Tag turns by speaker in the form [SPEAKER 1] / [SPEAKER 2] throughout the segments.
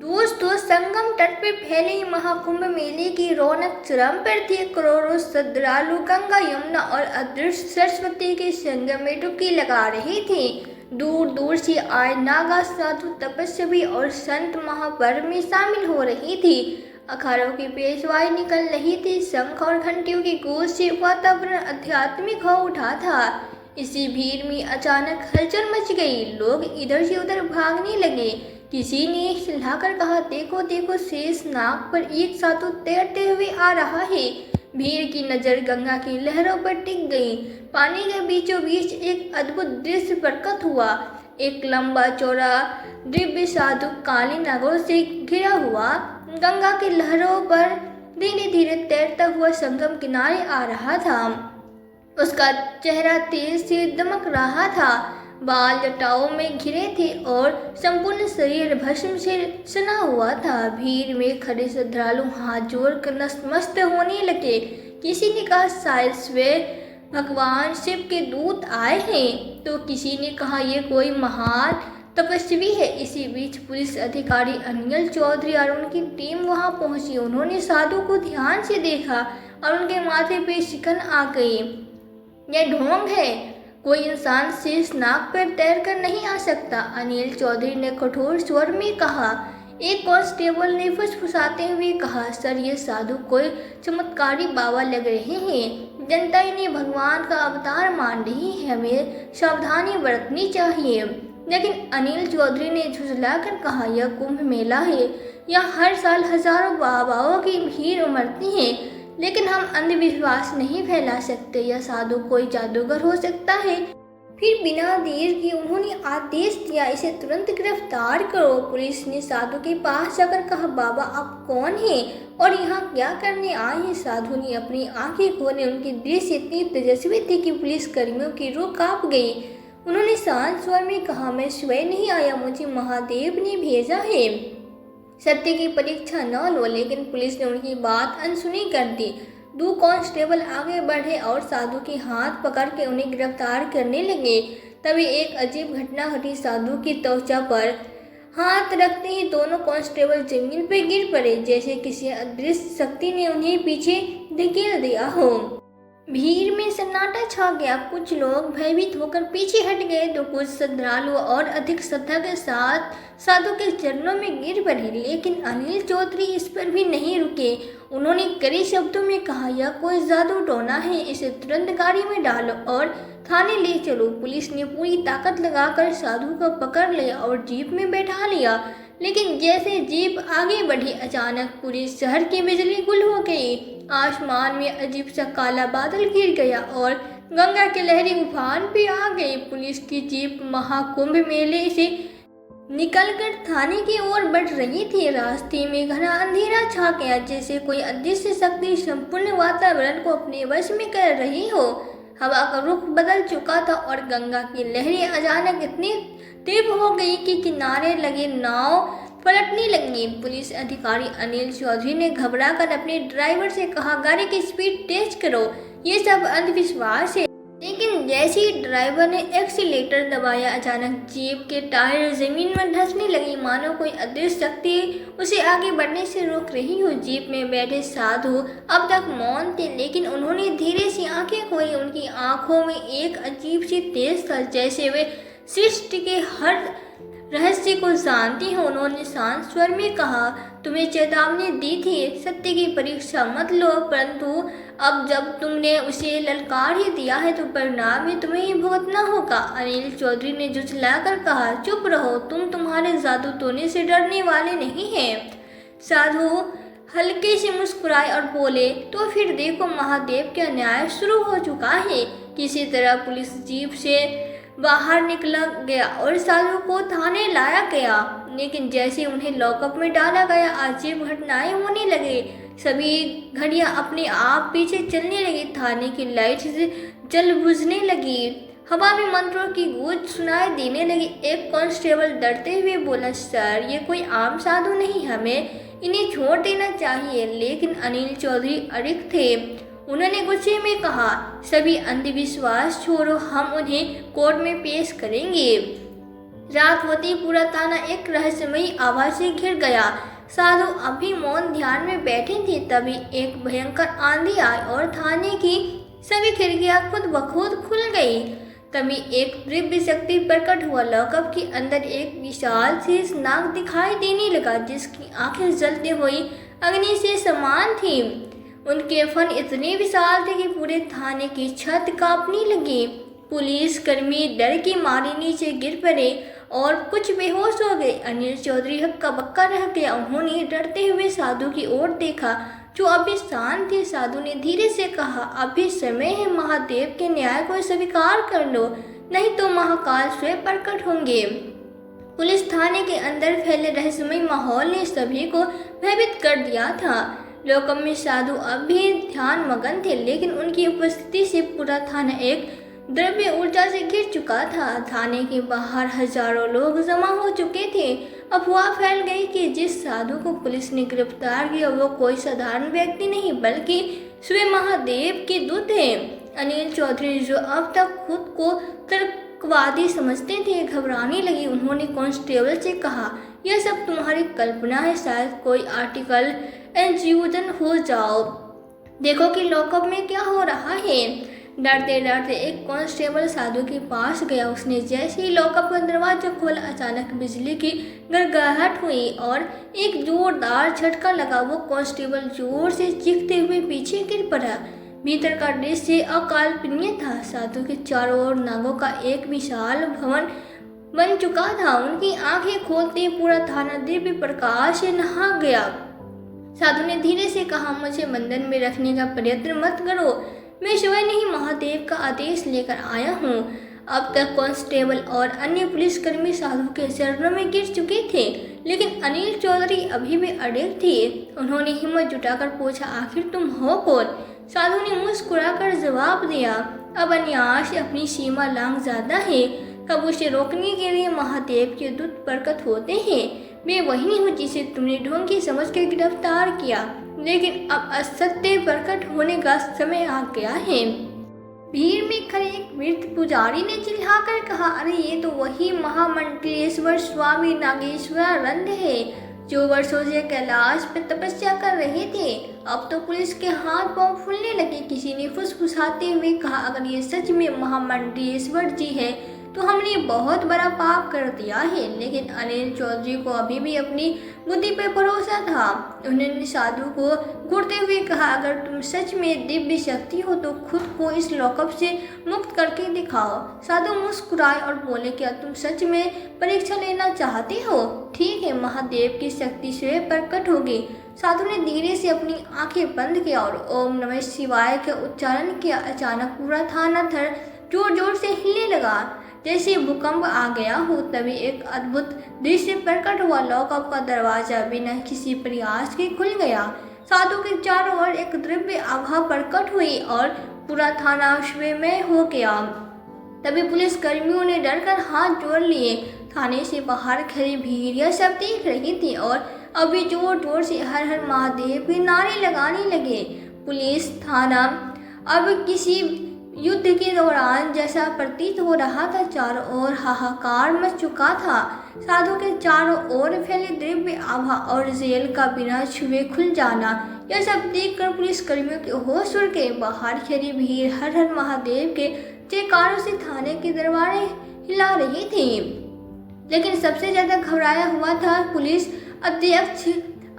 [SPEAKER 1] दोस्तों, संगम तट पर फैले महाकुंभ मेले की रौनक चरम पर थी। करोड़ों श्रद्धालु गंगा, यमुना और अदृश्य सरस्वती के संगम में डुबकी लगा रहे थे। दूर दूर से आए नागा, साधु, तपस्वी और संत महापर्व में शामिल हो रहे थे। अखाड़ों की पेशवाई निकल रही थी। शंख और घंटियों की गूंज से वातावरण आध्यात्मिक हो उठा था। इसी भीड़ में अचानक हलचल मच गई। लोग इधर से उधर भागने लगे। किसी ने चिल्लाकर कहा, देखो देखो, शेष नाग पर एक साधु तैरते हुए आ रहा है। भीड़ की नजर गंगा की लहरों पर टिक गई। पानी के बीचों बीच एक अद्भुत दृश्य प्रकट हुआ। एक लंबा चौड़ा दिव्य साधु काले नागों से घिरा हुआ गंगा की लहरों पर धीरे धीरे तैरता हुआ संगम किनारे आ रहा था। उसका चेहरा तेज से दमक रहा था। बाल जटाओं में घिरे थे और संपूर्ण शरीर भस्म से सना हुआ था। भीड़ में खड़े श्रद्धालु हाथ जोड़कर नतमस्तक होने लगे। किसी ने कहा, शायद स्वयं भगवान शिव के दूत आए हैं, तो किसी ने कहा, ये कोई महान तपस्वी है। इसी बीच पुलिस अधिकारी अनिल चौधरी और उनकी टीम वहां पहुंची। उन्होंने साधु को ध्यान से देखा और उनके माथे पे शिकन आ गई। यह ढोंग है, कोई इंसान शेष नाग पर तैरकर नहीं आ सकता, अनिल चौधरी ने कठोर स्वर में कहा। एक कांस्टेबल ने फुसफुसाते हुए कहा, सर, ये साधु कोई चमत्कारी बाबा लग रहे हैं। जनता इन्हें भगवान का अवतार मान रही है, हमें सावधानी बरतनी चाहिए। लेकिन अनिल चौधरी ने झुंझलाकर कहा, यह कुंभ मेला है, यहाँ हर साल हजारों बाबाओं की भीड़ उमड़ती है, लेकिन हम अंधविश्वास नहीं फैला सकते। यह साधु कोई जादूगर हो सकता है। फिर बिना देर किए उन्होंने आदेश दिया, इसे तुरंत गिरफ्तार करो। पुलिस ने साधु के पास जाकर कहा, बाबा, आप कौन हैं और यहाँ क्या करने आए हैं? साधु ने अपनी आंखें खोली। उनकी दृष्टि इतनी तेजस्वी थी कि पुलिस कर्मियों की रूह कांप गई। उन्होंने शांत स्वर में कहा, मैं स्वयं नहीं आया, मुझे महादेव ने भेजा है। सत्य की परीक्षा न लो। लेकिन पुलिस ने उनकी बात अनसुनी कर दी। 2 कांस्टेबल आगे बढ़े और साधु के हाथ पकड़ के उन्हें गिरफ्तार करने लगे। तभी एक अजीब घटना घटी। साधु की त्वचा पर हाथ रखते ही दोनों कांस्टेबल जमीन पर गिर पड़े, जैसे किसी अदृश्य शक्ति ने उन्हें पीछे धकेल दिया हो। भीड़ में सन्नाटा छा गया। कुछ लोग भयभीत होकर पीछे हट गए, तो कुछ श्रद्धालु और अधिक श्रद्धा के साथ साधु के चरणों में गिर पड़े। लेकिन अनिल चौधरी इस पर भी नहीं रुके। उन्होंने कड़े शब्दों में कहा, यह कोई जादू टोना है, इसे तुरंत गाड़ी में डालो और थाने ले चलो। पुलिस ने पूरी ताकत लगाकर साधु को पकड़ लिया और जीप में बैठा लिया। लेकिन जैसे जीप आगे बढ़ी, अचानक पूरे शहर की बिजली गुल हो गई। आसमान में अजीब सा काला बादल घिर गया और गंगा की लहरें उफान पे आ गई। पुलिस की जीप महाकुंभ मेले से निकलकर थाने की ओर बढ़ रही थी। रास्ते में घना अंधेरा छा गया, जैसे कोई अदृश्य शक्ति संपूर्ण वातावरण को अपने वश में कर रही हो। हवा का रुख बदल चुका था और गंगा की लहरें अचानक इतनी तीव्र हो गई कि किनारे लगे नाव पलटने लगी। पुलिस अधिकारी अनिल चौधरी ने घबराकर अपने ड्राइवर से कहा, गाड़ी की स्पीड तेज करो, ये सब अंधविश्वास है। लेकिन जैसे ही ड्राइवर ने एक्सीलेटर दबाया, अचानक जीप के टायर जमीन में धंसने लगी, मानो कोई अदृश्य शक्ति उसे आगे बढ़ने से रोक रही हो। जीप में बैठे साधु अब तक मौन थे, लेकिन उन्होंने धीरे से आंखें खोली। उनकी आंखों में एक अजीब सी तेज था, जैसे वे सृष्टि के हर रहस्य को जानती हो। उन्होंने शांत स्वर में कहा, तुम्हें चेतावनी दी थी, सत्य की परीक्षा मत लो, परंतु अब जब तुमने उसे ललकार ही दिया है तो परिणाम ही तुम्हें ही भुगतना होगा। अनिल चौधरी ने झुठलाकर कहा, चुप रहो, तुम तुम्हारे जादू टोने से डरने वाले नहीं हैं। साधु हल्के से मुस्कुराए और बोले, तो फिर देखो, महादेव का न्याय शुरू हो चुका है। किसी तरह पुलिस जीप से बाहर निकला गया और साधु को थाने लाया गया। लेकिन जैसे उन्हें लॉकअप में डाला गया, अजीब घटनाएं होने लगे। सभी घड़ियां अपने आप पीछे चलने लगी। थाने की लाइट जल बुझने लगी। हवा में मंत्रों की गूंज सुनाई देने लगी। एक कांस्टेबल डरते हुए बोला, सर, ये कोई आम साधु नहीं, हमें इन्हें छोड़ देना चाहिए। लेकिन अनिल चौधरी अड़िग थे। उन्होंने गुस्से में कहा, सभी अंधविश्वास छोड़ो, हम उन्हें कोर्ट में पेश करेंगे। रात होते ही पूरा थाना एक रहस्यमयी आवाज से घिर गया। साधु अभी मौन ध्यान में बैठे थे, तभी एक भयंकर आंधी आई और थाने की सभी खिड़कियां खुद ब खुद खुल गई। तभी एक दिव्य शक्ति प्रकट हुआ। लॉकअप के अंदर एक विशाल शीर्ष नाग दिखाई देने लगा, जिसकी आंखें जलती हुई अग्नि से समान थी। उनके फन इतने विशाल थे कि पूरे थाने की छत कांपने लगी। पुलिस कर्मी डर के मारे नीचे गिर पड़े और कुछ बेहोश हो गए। अनिल चौधरी हक्का बक्का रह गया। उन्होंने डरते हुए साधु की ओर देखा, जो अभी शांत थे। साधु ने धीरे से कहा, अभी समय है, महादेव के न्याय को स्वीकार कर लो, नहीं तो महाकाल स्वयं प्रकट होंगे। पुलिस थाने के अंदर फैले रहस्यमय माहौल ने सभी को भयभीत कर दिया था। लॉकअप में साधु अभी ध्यान मगन थे, लेकिन उनकी उपस्थिति से पूरा थाना एक द्रव्य ऊर्जा से घिर चुका था। थाने के बाहर हजारों लोग जमा हो चुके थे। अफवाह फैल गई कि जिस साधु को पुलिस ने गिरफ्तार किया वो कोई साधारण व्यक्ति नहीं, बल्कि स्वयं महादेव के दूत हैं। अनिल चौधरी, जो अब तक खुद को तर्कवादी समझते थे, घबराने लगे। उन्होंने कांस्टेबल से कहा, यह सब तुम्हारी कल्पना है, शायद कोई आर्टिकल एंजियोजन हो जाओ। देखो कि लॉकअप में क्या हो रहा है। डरते डरते एक कांस्टेबल साधु के पास गया। उसने जैसे ही लॉकअप का दरवाजा खोला, अचानक बिजली की गड़गड़ाहट हुई और एक जोरदार झटका लगा। वो कांस्टेबल जोर से चीखते हुए पीछे गिर पड़ा। भीतर का दृश्य अकल्पनीय था। साधु के चारों ओर नागों का एक विशाल भवन बन चुका था। उनकी आंखें खोलते पूरा थाना दिव्य प्रकाश से नहा गया। साधु ने धीरे से कहा, मुझे बंधन में रखने का प्रयत्न मत करो, मैं स्वयं नहीं महादेव का आदेश लेकर आया हूँ। अब तक कांस्टेबल और अन्य पुलिसकर्मी साधु के चरणों में गिर चुके थे, लेकिन अनिल चौधरी अभी भी अड़िग थे। उन्होंने हिम्मत जुटाकर पूछा, आखिर तुम हो कौन? साधु ने मुस्कुराकर जवाब दिया, अब अन्याय अपनी सीमा लांघ जाता है, कब उसे रोकने के लिए महादेव के दूत प्रकट होते हैं। मैं वही हूँ जिसे तुमने ढोंगी समझ कर गिरफ्तार किया, लेकिन अब असत्य प्रकट होने का समय आ गया है। भीड़ में खड़े एक वृद्ध पुजारी ने चिल्लाकर कहा, अरे ये तो वही महामंडलेश्वर स्वामी नागेश्वरानंद है, जो वर्षों से कैलाश पर तपस्या कर रहे थे। अब तो पुलिस के हाथ पांव फूलने लगे। किसी ने फुसफुसाते हुए कहा, अगर ये सच में महामंडलेश्वर जी है तो हमने बहुत बड़ा पाप कर दिया है। लेकिन अनिल चौधरी को अभी भी अपनी बुद्धि पर भरोसा था। उन्होंने साधु को घूरते हुए कहा, अगर तुम सच में दिव्य शक्ति हो तो खुद को इस लॉकअप से मुक्त करके दिखाओ। साधु मुस्कुराए और बोले, क्या तुम सच में परीक्षा लेना चाहते हो? ठीक है, महादेव की शक्ति से प्रकट होगी। साधु ने धीरे से अपनी आंखें बंद किया और ओम नमः शिवाय का उच्चारण किया। अचानक पूरा थाना थर जोर जोर से हिलने लगा, जैसे भूकंप आ गया हो। तभी एक अद्भुत दृश्य प्रकट हुआ। लॉकअप का दरवाजा बिना किसी प्रयास के खुल गया। साधु के चारों ओर एक दिव्य आभा प्रकट हुई और पूरा थाना स्वयंमय हो गया। तभी पुलिस कर्मियों ने डरकर हाथ जोड़ लिए। थाने से बाहर खड़ी भीड़ यह सब देख रही थी और अभी जोर जोर से हर हर महादेव के नारे लगाने लगे। पुलिस थाना अब किसी युद्ध के दौरान जैसा प्रतीत हो रहा था। चारों ओर हाहाकार मच चुका था। साधु के चारों ओर फैले दिव्य आभा और जेल का बिना छुए खुल जाना, यह सब देखकर पुलिस कर्मियों के होश उड़ गए। बाहर खड़ी भीड़ हर हर महादेव के जयकारों से थाने के दरवाजे हिला रही थी। लेकिन सबसे ज्यादा घबराया हुआ था पुलिस अध्यक्ष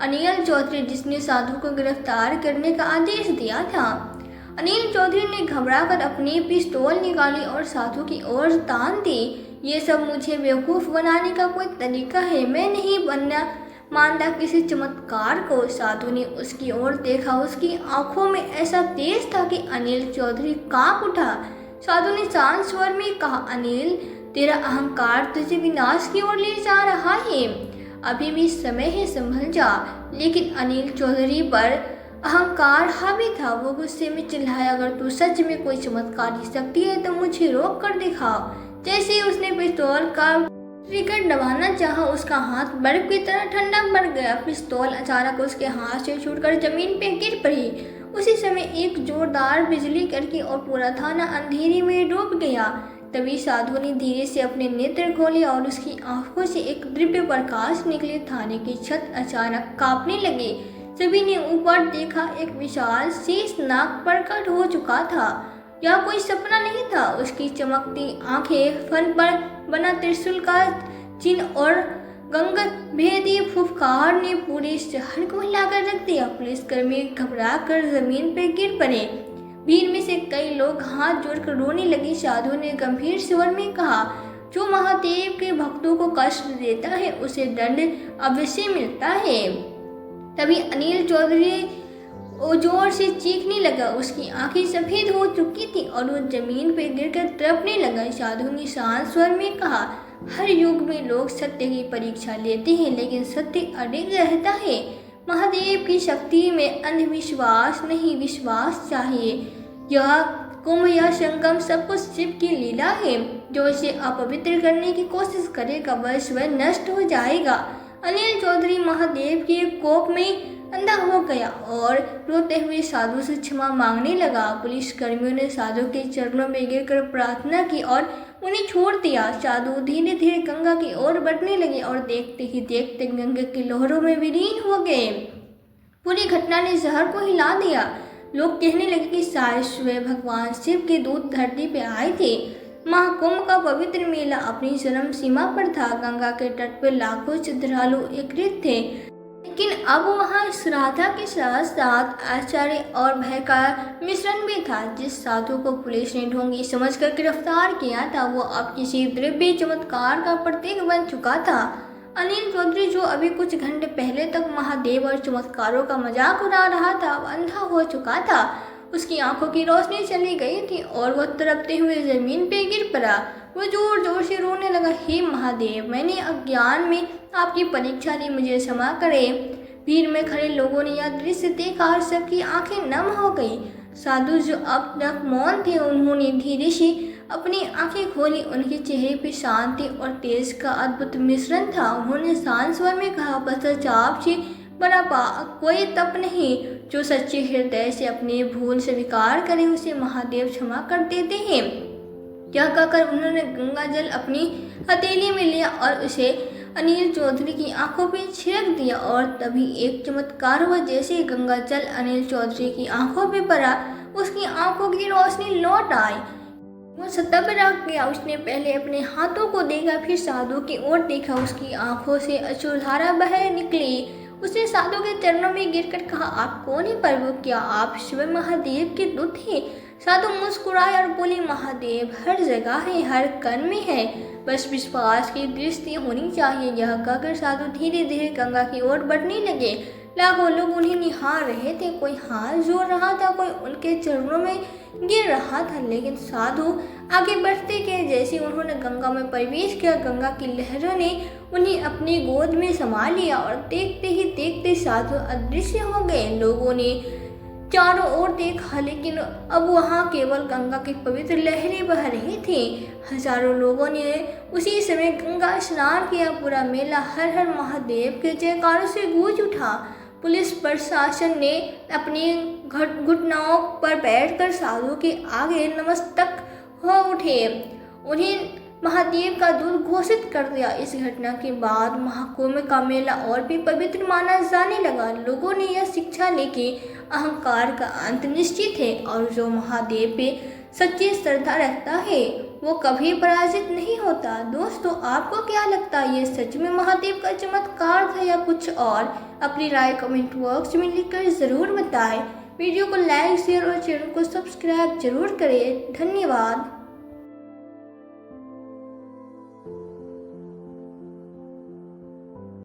[SPEAKER 1] अनिल चौधरी, जिसने साधु को गिरफ्तार करने का आदेश दिया था। अनिल चौधरी ने घबराकर अपनी पिस्तौल निकाली और साधु की ओर तान दी। ये सब मुझे बेवकूफ़ बनाने का कोई तरीका है, मैं नहीं बनना मानता किसी चमत्कार को। साधु ने उसकी ओर देखा। उसकी आंखों में ऐसा तेज था कि अनिल चौधरी कांप उठा। साधु ने शांत स्वर में कहा, अनिल, तेरा अहंकार तुझे विनाश की ओर ले जा रहा है, अभी भी समय है, संभल जा। लेकिन अनिल चौधरी पर अहंकार हावी था। वो गुस्से में चिल्लाया, अगर तू सच में कोई चमत्कारी शक्ति है तो मुझे रोक कर दिखाओ। जैसे ही उसने पिस्तौल का ट्रिगर दबाना चाहा, उसका हाथ बर्फ की तरह ठंडा पड़ गया। पिस्तौल अचानक उसके हाथ से छूटकर जमीन पे गिर पड़ी। उसी समय एक जोरदार बिजली कड़की और पूरा थाना अंधेरे में डूब गया। तभी साधु ने धीरे से अपने नेत्र खोले और उसकी आंखों से एक दिव्य प्रकाश निकले। थाने की छत अचानक कांपने लगी। सभी ने ऊपर देखा, एक विशाल शेष नाग प्रकट हो चुका था। यह कोई सपना नहीं था। उसकी चमकती आंखें, फन पर बना त्रिशूल का चिन्ह और गंगभेदी फुफकार ने पूरे शहर को हिलाकर रख दिया। पुलिसकर्मी घबरा कर जमीन पर गिर पड़े। भीड़ में से कई लोग हाथ जोड़कर रोने लगे। साधु ने गंभीर स्वर में कहा, जो महादेव के भक्तों को कष्ट देता है उसे दंड अवश्य मिलता है। तभी अनिल चौधरी जोर से चीखने लगा। उसकी आंखें सफेद हो चुकी थी और वो जमीन पर गिरकर तड़पने लगा। साधु ने शांत स्वर में कहा, हर युग में लोग सत्य की परीक्षा लेते हैं, लेकिन सत्य अडिग रहता है। महादेव की शक्ति में अंधविश्वास नहीं, विश्वास चाहिए। यह कुंभ या संगम सब कुछ शिव की लीला है। जो इसे अपवित्र करने की कोशिश करेगा वह स्वयं नष्ट हो जाएगा। अनिल चौधरी महादेव के कोप में अंधा हो गया और रोते हुए साधु से क्षमा मांगने लगा। पुलिस कर्मियों ने साधु के चरणों में गिरकर प्रार्थना की और उन्हें छोड़ दिया। साधु धीरे धीरे गंगा की ओर बढ़ने लगे और देखते ही देखते गंगा की लहरों में विलीन हो गए। पूरी घटना ने शहर को हिला दिया। लोग कहने लगे कि शायद स्वयं भगवान शिव के दूत धरती पे आए थे। महाकुंभ का पवित्र मेला अपनी चरम सीमा पर था। गंगा के तट पर लाखों श्रद्धालु एकत्रित थे, लेकिन अब वहाँ श्रद्धा के साथ साथ आश्चर्य और भय का मिश्रण भी था। जिस साधु को पुलिस ने ढोंगी समझकर गिरफ्तार किया था वो अब किसी दिव्य चमत्कार का प्रतीक बन चुका था। अनिल चौधरी, जो अभी कुछ घंटे पहले तक महादेव और चमत्कारों का मजाक उड़ा रहा था, अब अंधा हो चुका था। उसकी आंखों की रोशनी चली गई थी और वह तड़पते हुए जमीन पे गिर पड़ा। वो जोर जोर से रोने लगा, हे महादेव, मैंने अज्ञान में आपकी परीक्षा ली, मुझे क्षमा करें। भीड़ में खड़े लोगों ने यह दृश्य देखा और सबकी आंखें नम हो गई। साधु, जो अब तक मौन थे, उन्होंने धीरे से अपनी आंखें खोली। उनके चेहरे पर शांति और तेज का अद्भुत मिश्रण था। उन्होंने शांत स्वर में कहा, पश्चाताप से बड़ा कोई तप नहीं। जो सच्चे हृदय से अपनी भूल स्वीकार करे उसे महादेव क्षमा कर देते हैं। यह कहकर उन्होंने गंगा जल अपनी हथेली में लिया और उसे अनिल चौधरी की आंखों पर छिड़क दिया और तभी एक चमत्कार हुआ। जैसे गंगा जल अनिल चौधरी की आंखों पर पड़ा, उसकी आंखों की रोशनी लौट आई। वो सतर्क रह गया। उसने पहले अपने हाथों को देखा, फिर साधु की ओर देखा। उसकी आंखों से अश्रुधारा बह निकली। उसने साधु के चरणों में गिरकर कहा, आप कौन है प्रभु? क्या आप शिव महादेव के दूत हैं? साधु मुस्कुराए और बोले, महादेव हर जगह है, हर कण में है, बस विश्वास की दृष्टि होनी चाहिए। यह कहकर साधु धीरे धीरे गंगा की ओर बढ़ने लगे। लाखों लोग उन्हें निहार रहे थे। कोई हाथ जोड़ रहा था, कोई उनके चरणों में गिर रहा था, लेकिन साधु आगे बढ़ते गए। जैसे उन्होंने गंगा में प्रवेश किया, गंगा की लहरों ने उन्हें अपनी गोद में समा लिया और देखते ही देखते साधु अदृश्य हो गए। लोगों ने चारों ओर देखा, लेकिन अब वहाँ केवल गंगा की पवित्र लहरें बह रही थी। हजारों लोगों ने उसी समय गंगा स्नान किया। पूरा मेला हर हर महादेव के जयकारों से गूंज उठा। पुलिस प्रशासन ने अपनी घुटनों पर बैठकर साधु के आगे नतमस्तक हो उठे। उन्हें महादेव का दूत घोषित कर दिया। इस घटना के बाद महाकुंभ का मेला और भी पवित्र माना जाने लगा। लोगों ने यह शिक्षा ली कि अहंकार का अंत निश्चित है और जो महादेव पे सच्ची श्रद्धा रखता है वो कभी पराजित नहीं होता। दोस्तों, आपको क्या लगता है, ये सच में महादेव का चमत्कार था या कुछ और? अपनी राय कमेंट बॉक्स में लिखकर ज़रूर बताएं। वीडियो को लाइक, शेयर और चैनल को सब्सक्राइब जरूर करें। धन्यवाद।